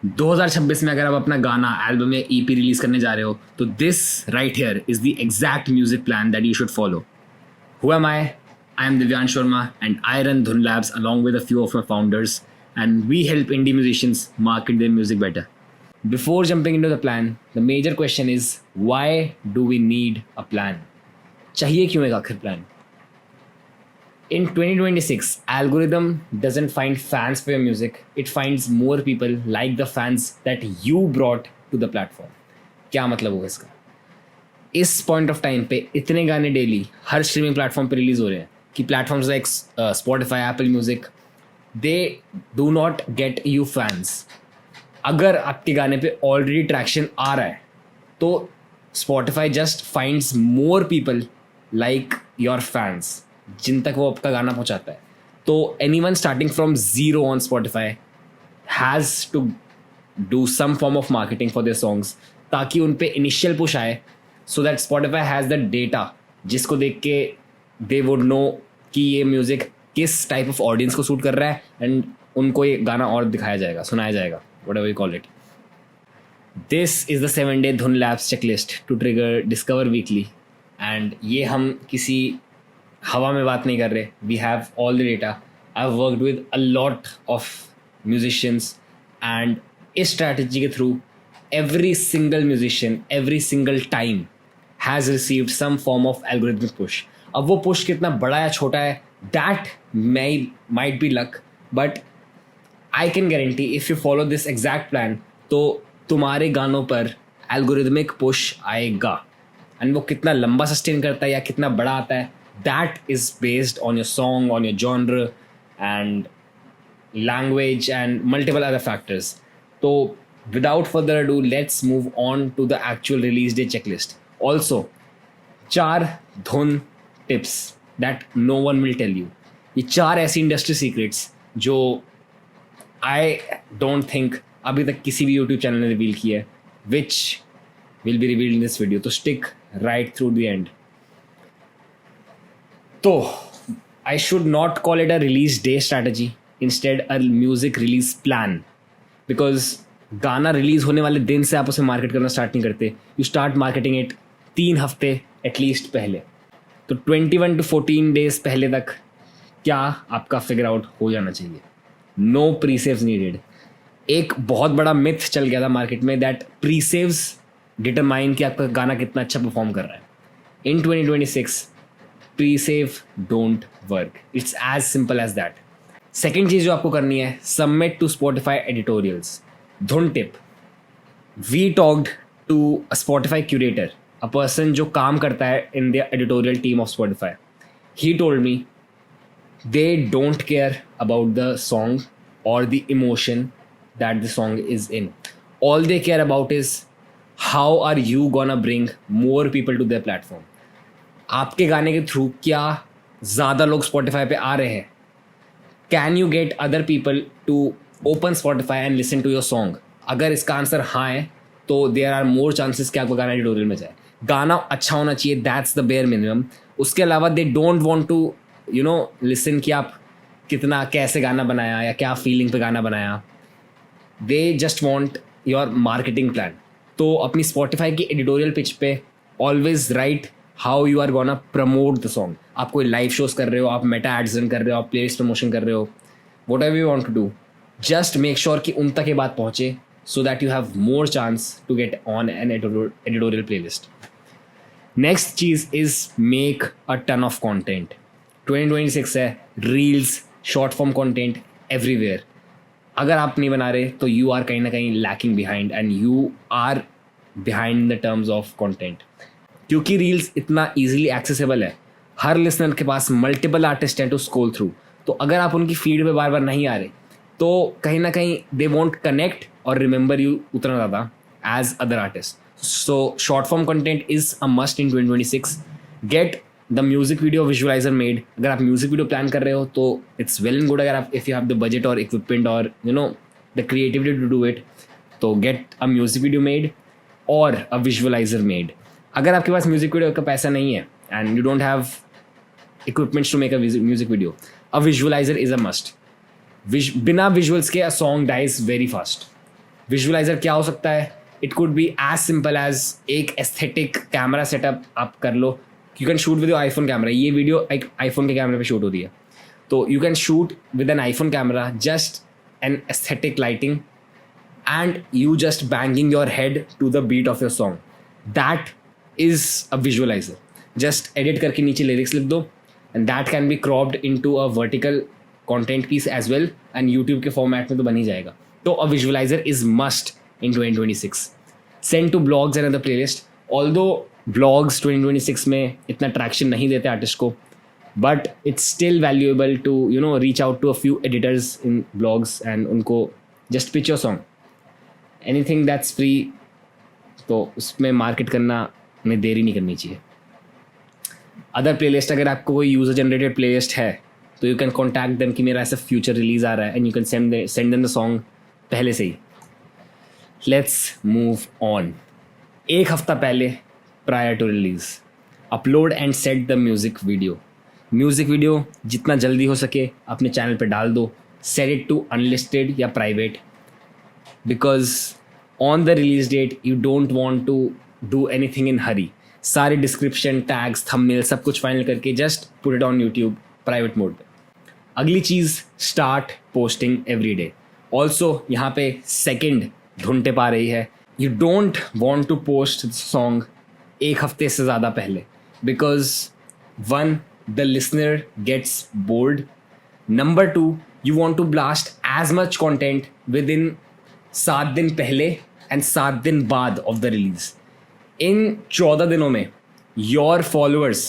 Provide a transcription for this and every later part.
2026 में अगर आप अपना गाना, एल्बम या ईपी रिलीज करने जा रहे हो तो this right here is the exact music plan that you should follow. Who am I? I am Divyan Sharma and I run Dhun Labs along with a few of my founders, and we help indie musicians market their music better. Before jumping into the plan, the major question is, why do we need a plan? चाहिए क्यों एक आखिर plan? In 2026, algorithm doesn't find fans for your music. It finds more people like the fans that you brought to the platform. क्या मतलब होगा इसका? इस point of time पे इतने गाने डेली हर स्ट्रीमिंग प्लेटफॉर्म पे रिलीज हो रहे हैं कि platforms like Spotify, Apple music, they do not get you fans. अगर आपके गाने पे ऑलरेडी ट्रैक्शन आ रहा है तो Spotify just finds more people like your fans जिन तक वो आपका गाना पहुंचाता है. तो anyone starting from zero on Spotify has to do some form of marketing for their songs ताकि उन पे इनिशियल पुश आए, so that Spotify has the data जिसको देख के they would know कि ये म्यूज़िक किस टाइप ऑफ ऑडियंस को सूट कर रहा है एंड उनको ये गाना और दिखाया जाएगा, सुनाया जाएगा, whatever you call it. This is the 7-day धुन labs checklist to trigger Discover Weekly, and ये हम किसी हवा में बात नहीं कर रहे. We have all the data. I've worked with a lot of musicians and इस strategy के through every single musician, every single time has received some form of algorithmic push. अब वो push कितना बड़ा या छोटा है, that might be luck, but I can guarantee if you follow this exact plan तो तुम्हारे गानों पर algorithmic push आएगा. and वो कितना लंबा sustain करता है या कितना बड़ा आता है, that is based on your song, on your genre and language and multiple other factors. तो without further ado, let's move on to the actual release day checklist. Also, 4 धुन tips that no one will tell you. ये 4 ऐसी industry secrets जो I don't think अभी तक किसी भी YouTube channel ने reveal किया है, which will be revealed in this video. तो stick right through the end. तो I should not call it a release day strategy, instead a music release plan, because गाना रिलीज होने वाले दिन से आप उसे मार्केट करना स्टार्ट नहीं करते. यू स्टार्ट मार्केटिंग इट 3 हफ्ते एटलीस्ट पहले. तो 21 to 14 डेज पहले तक क्या आपका फिगर आउट हो जाना चाहिए. No presaves needed. एक बहुत बड़ा मिथ चल गया था मार्केट में दैट प्री सेव्स डिटरमाइन कि आपका गाना कितना अच्छा परफॉर्म कर रहा है. In 2026 pre save don't work. It's as simple as that. Second चीज़ जो आपको करनी है, सबमिट टू स्पॉटिफाई एडिटोरियल्स. धुन tip. We talked to a Spotify curator, a person जो काम करता है in the editorial team of Spotify. He told me they don't care about the song और the emotion that the song is in. All they care about is how are you gonna bring more people to their platform. आपके गाने के through क्या ज़्यादा लोग Spotify पे आ रहे हैं. Can you get other people to open Spotify and listen to your song. अगर इसका आंसर हाँ है तो देयर आर मोर चांसेस कि आपका गाना एडिटोरियल में जाए. गाना अच्छा होना चाहिए, दैट्स द बेयर मिनिमम. उसके अलावा they don't want to listen कि आप कितना कैसे गाना बनाया या क्या फीलिंग पे गाना बनाया. They just want your marketing plan. तो अपनी स्पॉटिफाई की एडिटोरियल पिच पे always write how you are gonna promote the song. आप कोई लाइव शोज कर रहे हो, आप मेटा एड्स रन कर रहे हो, आप प्लेलिस्ट प्रमोशन कर रहे हो, whatever you want to do, just make sure कि उन तक ये बात पहुँचे so that you have more chance to get on an editorial playlist. Next cheese is make a ton of content. 2026 है, reels, short form content everywhere. अगर आप नहीं बना रहे तो you are कहीं ना कहीं lacking behind and you are behind in the terms of content. क्योंकि reels इतना easily accessible है, हर listener के पास multiple artists हैं to scroll through. तो अगर आप उनकी feed पे बार बार नहीं आ रहे तो कहीं ना कहीं दे वॉन्ट कनेक्ट और रिमेंबर यू उतना ज़्यादा as other artist. So short form content is a must in 2026. Get the music video visualiser made. अगर आप म्यूजिक वीडियो प्लान कर रहे हो तो इट्स वेल एंड गुड. अगर आप if you have the budget और इक्विपमेंट और the creativity to do it, तो get a music video made और अ विजुअलाइजर मेड. अगर आपके पास म्यूजिक वीडियो का पैसा नहीं है and you don't have equipments to make a music video, a visualizer is a must. बिना विजुअल्स के a song dies very fast. Visualizer क्या हो सकता है? It could be as simple as एक एस्थेटिक कैमरा सेटअप आप कर लो. You can shoot with your iPhone camera. ये वीडियो एक आईफोन के कैमरे पे शूट हो रही है, तो you can shoot with an iPhone camera, just an aesthetic lighting, and you just banging your head to the beat of your song. That is a visualizer. Just edit करके नीचे lyrics लिख दो, and that can be cropped into a vertical content piece as well, and YouTube के format में तो बन ही जाएगा. तो a visualizer is must in 2026. Send to blogs and other playlist. Although blogs 2026 में इतना traction नहीं देते artist को, but it's still valuable to reach out to a few editors in blogs and उनको just pitch your song. Anything that's free, तो उसमें market करना में देरी नहीं करनी चाहिए. अदर प्लेलिस्ट, अगर आपको कोई यूज़र जनरेटेड प्लेलिस्ट है तो यू कैन कॉन्टैक्ट देम कि मेरा ऐसा फ्यूचर रिलीज़ आ रहा है, and you can send them the song पहले से ही. Let's move on. एक हफ्ता पहले, prior to release, upload and set the music video. Music video जितना जल्दी हो सके अपने चैनल पे डाल दो. सेट इट टू अनलिस्टेड या private, because on the release date you don't want to do anything in hurry. सारे description, tags, thumbnail सब कुछ फाइनल करके just put it on YouTube private mode. अगली चीज़, start posting every day. Also यहाँ पे second धुन tip आ रही है. You don't want to post the song एक हफ्ते से ज़्यादा पहले, because one, the listener gets bored. Number two, you want to blast as much content within 7 दिन पहले एंड 7 दिन बाद ऑफ द रिलीज. इन 14 दिनों में your followers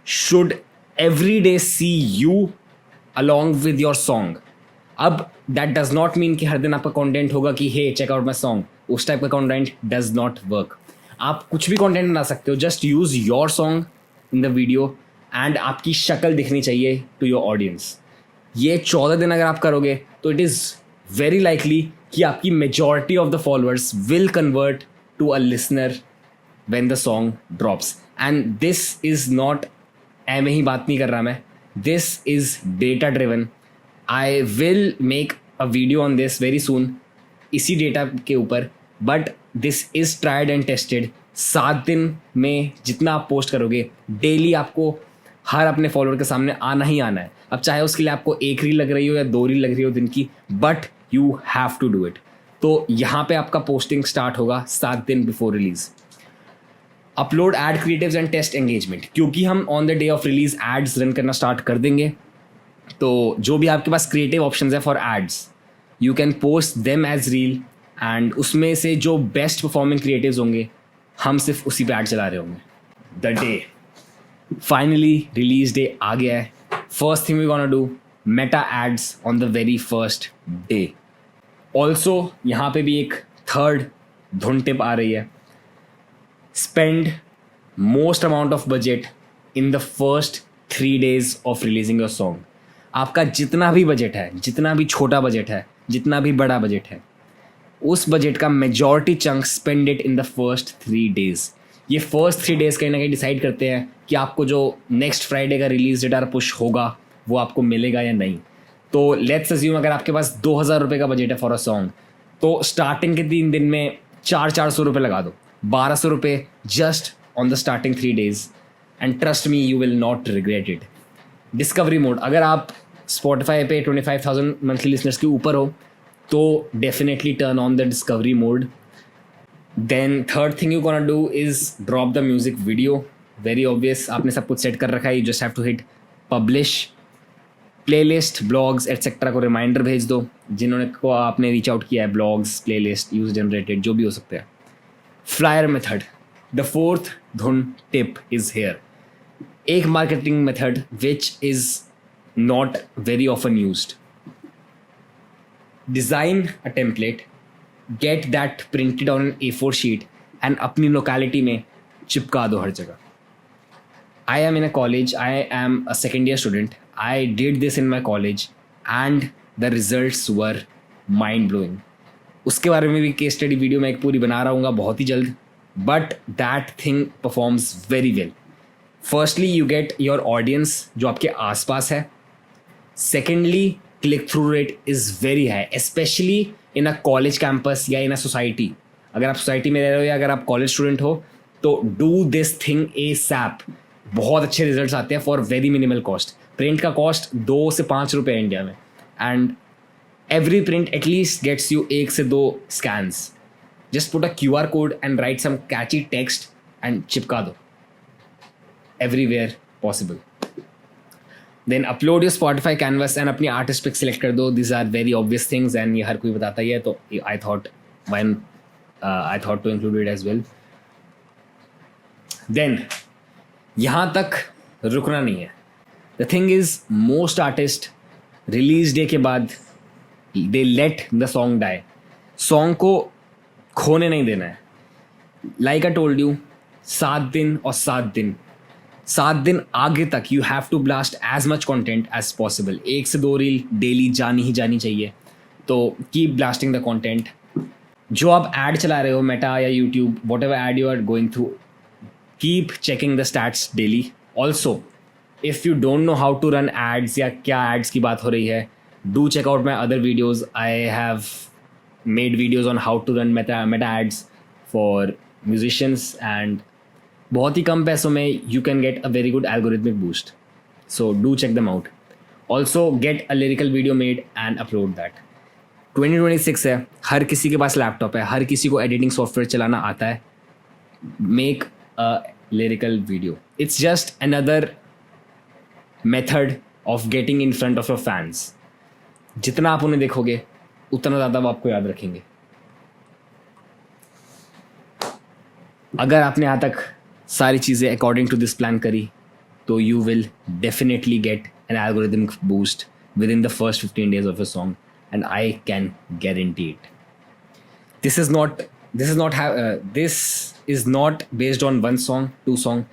should every day see you along with your song. अब that does not mean कि हर दिन आपका कंटेंट होगा कि hey check out my song. उस टाइप का कंटेंट डज नॉट वर्क. आप कुछ भी कंटेंट बना सकते हो, just use your song in the video and आपकी शक्ल दिखनी चाहिए टू योर ऑडियंस. ये 14 दिन अगर आप करोगे तो इट इज़ वेरी लाइकली कि आपकी majority of the followers will convert to a listener when the song drops. And this is not, ऐਵੇਂ ही बात नहीं कर रहा मैं, this is data driven. I will make a video on this very soon इसी डेटा के ऊपर, but this is tried and tested. 7 दिन में जितना आप पोस्ट करोगे डेली, आपको हर अपने फॉलोअर के सामने आना ही आना है. अब चाहे उसके लिए आपको 1 रील लग रही हो या 2 रील लग रही हो दिन की, but you have to do it. तो यहाँ पे आपका पोस्टिंग स्टार्ट होगा 7 दिन before release. Upload ad creatives and test engagement, क्योंकि हम on the day of release ads run करना स्टार्ट कर देंगे, तो जो भी आपके पास क्रिएटिव ऑप्शंस है for ads, you can post them as reel, and उसमें से जो बेस्ट परफॉर्मिंग क्रिएटिव्स होंगे हम सिर्फ उसी पे ऐड चला रहे होंगे. The day finally, release day आ गया है. First thing we gonna do, Meta ads on the very first day. Also यहाँ पे भी एक थर्ड धुन टिप आ रही है. Spend most amount of budget in the first 3 days of releasing your song. आपका जितना भी बजट है, जितना भी छोटा बजट है, जितना भी बड़ा बजट है, उस बजट का majority chunk spend it in the first 3 days. ये फर्स्ट 3 days कहीं ना कहीं डिसाइड करते हैं कि आपको जो नेक्स्ट फ्राइडे का रिलीज डेट पुश होगा वो आपको मिलेगा या नहीं. तो लेट्स अज्यूम अगर आपके पास 2000 रुपये का बजट है फॉर अ सॉन्ग, तो स्टार्टिंग के 3 दिन में 400 रुपये लगा दो. 1200 रुपये just on the starting 3 days, and trust me you will not regret it. Discovery mode, अगर आप स्पॉटिफाई पे 25,000 मंथली लिसनर्स के ऊपर हो तो definitely turn on the discovery mode. Then third thing you gonna do is drop the music video. Very obvious, आपने सब कुछ सेट कर रखा है, you just have to hit publish. Playlist, blogs etcetera को रिमाइंडर भेज दो जिन्होंने को आपने रीच आउट किया है, ब्लॉग्स, प्लेलिस्ट, यूज जनरेटेड, जो भी हो सकते हैं. फ्लायर मेथड, द फोर्थ धुन टिप इज हेयर. एक marketing method which is not very often used. Design a template, get that printed on an A4 sheet and अपनी लोकेलिटी में चिपका दो हर जगह. I am in a college, I am a second year student. I did this in my college and the results were mind blowing. उसके बारे में भी case study video मैं एक पूरी बना रहा हूँ बहुत ही जल्द. But that thing performs very well. Firstly you get your audience जो आपके आसपास है. Secondly click through rate is very high, specially in a college campus या इन अ सोसाइटी, अगर आप सोसाइटी में रह रहे हो या अगर आप कॉलेज स्टूडेंट हो, तो डू दिस थिंग ASAP. बहुत अच्छे रिजल्ट्स आते हैं for very minimal cost. Print का कॉस्ट 2 से 5 रुपये है इंडिया में, and every print at least gets you 1 से 2 scans. Just put a QR code and write some catchy text and चिपका दो everywhere possible. Then upload your Spotify canvas and अपनी artist pic select कर दो. This are very obvious things and ये हर कोई बताता ही है, तो I thought to include it as well. Then यहाँ तक रुकना नहीं है. The thing is, most artist release day के बाद they let the song die. Song को खोने नहीं देना है. लाइक आई टोल्ड यू, 7 दिन और 7 दिन आगे तक you have to blast as much content as possible. 1 से 2 रील डेली जानी ही जानी चाहिए. तो कीप ब्लास्टिंग द कॉन्टेंट. जो आप एड चला रहे हो, मेटा या YouTube, whatever ad you are going through, keep checking the stats daily. Also if you don't know how to run ads या क्या एड्स की बात हो रही है, do check out my other videos. I have made videos on how to run Meta ads for musicians, and बहुत ही कम पैसों में you can get a very good algorithmic boost. So do check them out. Also get a lyrical video made and upload that. 2026 है, हर किसी के पास laptop है, हर किसी को एडिटिंग सॉफ्टवेयर चलाना आता है. Make a lyrical video. It's just another method of getting in front of your fans. जितना आप उन्हें देखोगे उतना ज़्यादा वो आपको याद रखेंगे. अगर आपने यहाँ तक सारी चीज़ें अकॉर्डिंग टू दिस प्लान करी, तो you will definitely get an algorithmic boost with in the first 15 days of a song, and I can guarantee it. This is not based on one song, 2 song.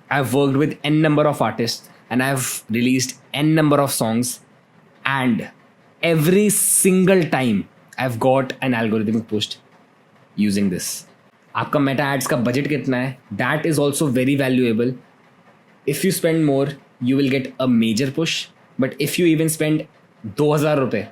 I've worked with n number of artists and I've released n number of songs, and every single time I've got an algorithmic boost using this. आपका Meta ads का budget कितना है, that is also very valuable. If you spend more you will get a major push, but if you even spend 2,000 रुपये,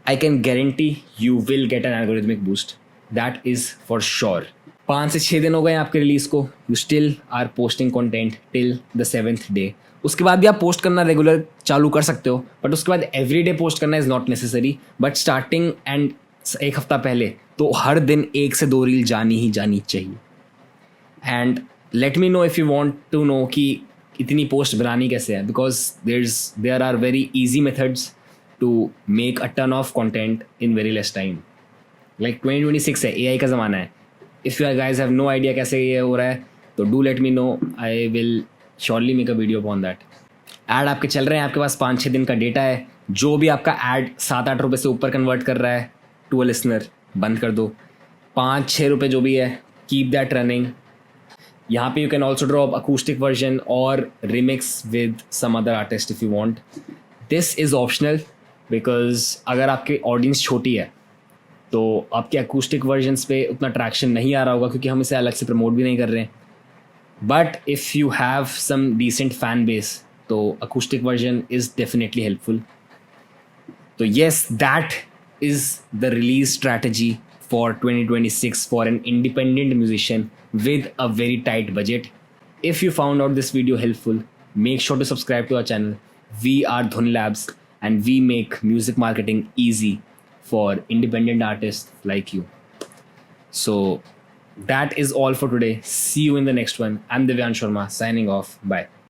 I can guarantee you will get an algorithmic boost. That is for sure. 5 से 6 दिन हो गए आपके release को, you still are posting content till the 7th day. उसके बाद भी आप पोस्ट करना रेगुलर चालू कर सकते हो, बट उसके बाद एवरी डे पोस्ट करना is not necessary. But starting and 1 हफ्ता पहले तो हर दिन 1 से 2 रील जानी ही जानी चाहिए. And let me know if you want to know कि इतनी पोस्ट बनानी कैसे है, because there are very easy methods to make a ton of content in very less time. Like 2026 है, AI का ज़माना है. If you guys have no idea कैसे ये हो रहा है, तो do let me know. I will surely make a video upon that. Ad आपके चल रहे हैं, आपके पास 5-6 दिन का डेटा है. जो भी आपका ऐड 7-8 रुपये से ऊपर कन्वर्ट कर रहा है टू अ लिसनर, बंद कर दो. 5-6 रुपये जो भी है, कीप दैट रनिंग. यहाँ पे you can also drop acoustic version और remix with some other artist if you want. This is optional, because अगर आपकी ऑडियंस छोटी है तो आपके अकूस्टिक वर्जन्स पे उतना ट्रैक्शन नहीं आ रहा होगा, क्योंकि हम इसे अलग से प्रमोट भी नहीं कर रहे हैं. But if you have some decent fan base, तो acoustic version is definitely helpful. तो yes, that is the release strategy for 2026 for an independent musician with a very tight budget. If you found out this video helpful, make sure to subscribe to our channel. We are Dhwani Labs and we make music marketing easy for independent artists like you. So that is all for today. See you in the next one. I'm Divyan Sharma signing off. Bye.